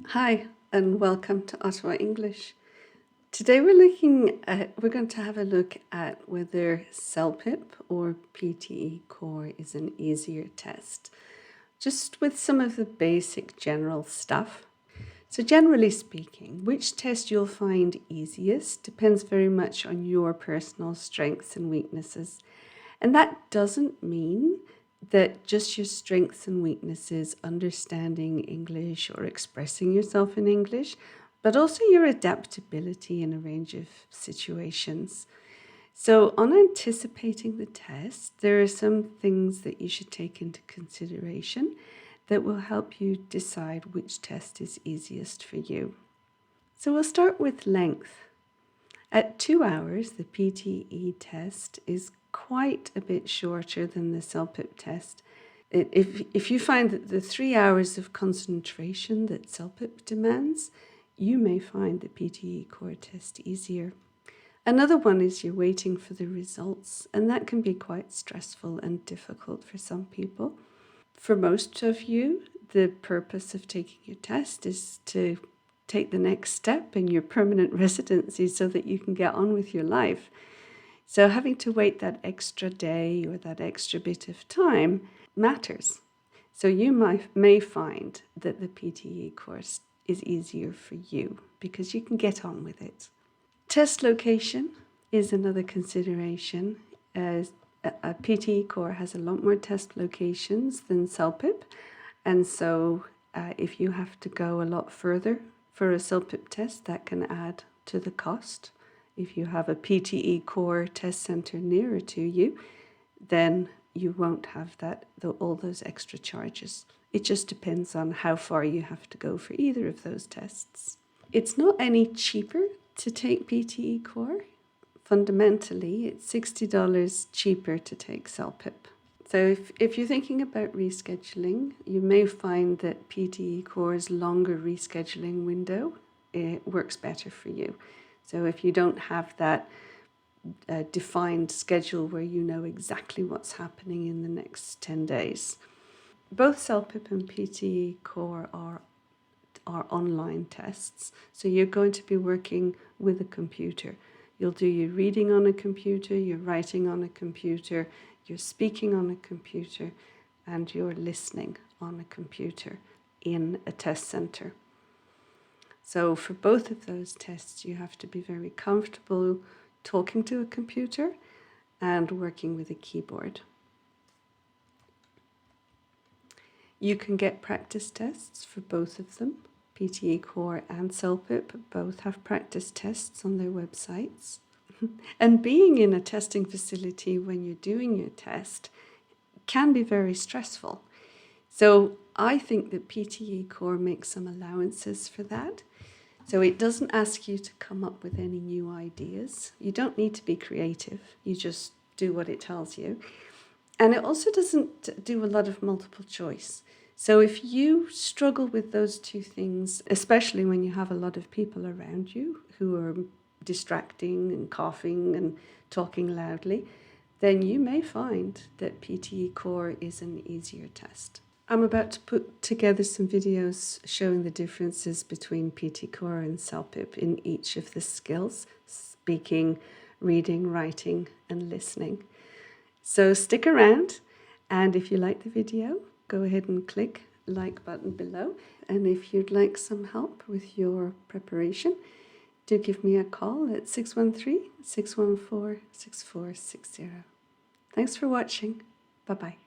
Hi, and welcome to Ottawa English. Today we're going to have a look at whether Celpip or PTE Core is an easier test, just with some of the basic general stuff. So generally speaking, which test you'll find easiest depends very much on your personal strengths and weaknesses. And that doesn't mean that just your strengths and weaknesses, understanding English or expressing yourself in English, but also your adaptability in a range of situations. So, on anticipating the test, there are some things that you should take into consideration that will help you decide which test is easiest for you. So, we'll start with length. At 2 hours, the PTE test is quite a bit shorter than the Celpip test. If you find that the 3 hours of concentration that Celpip demands, you may find the PTE Core test easier. Another one is you're waiting for the results, and that can be quite stressful and difficult for some people. For most of you, the purpose of taking your test is to take the next step in your permanent residency so that you can get on with your life. So having to wait that extra day or that extra bit of time matters. So you may find that the PTE course is easier for you because you can get on with it. Test location is another consideration, as a PTE Core has a lot more test locations than Celpip, and so if you have to go a lot further for a Celpip test, that can add to the cost. If you have a PTE Core test centre nearer to you, then you won't have all those extra charges. It just depends on how far you have to go for either of those tests. It's not any cheaper to take PTE Core. Fundamentally, it's $60 cheaper to take Celpip. So if you're thinking about rescheduling, you may find that PTE Core's longer rescheduling window works better for you. So if you don't have that defined schedule where you know exactly what's happening in the next 10 days. Both Celpip and PTE Core are online tests, so you're going to be working with a computer. You'll do your reading on a computer, your writing on a computer, you're speaking on a computer, and you're listening on a computer in a test centre. So for both of those tests, you have to be very comfortable talking to a computer and working with a keyboard. You can get practice tests for both of them. PTE Core and Celpip both have practice tests on their websites. And being in a testing facility when you're doing your test can be very stressful. So I think that PTE Core makes some allowances for that. So it doesn't ask you to come up with any new ideas. You don't need to be creative. You just do what it tells you. And it also doesn't do a lot of multiple choice. So if you struggle with those two things, especially when you have a lot of people around you who are distracting and coughing and talking loudly, then you may find that PTE Core is an easier test. I'm about to put together some videos showing the differences between PTE Core and Celpip in each of the skills: speaking, reading, writing, and listening. So stick around, and if you like the video, go ahead and click the like button below. And if you'd like some help with your preparation, do give me a call at 613-614-6460. Thanks for watching. Bye-bye.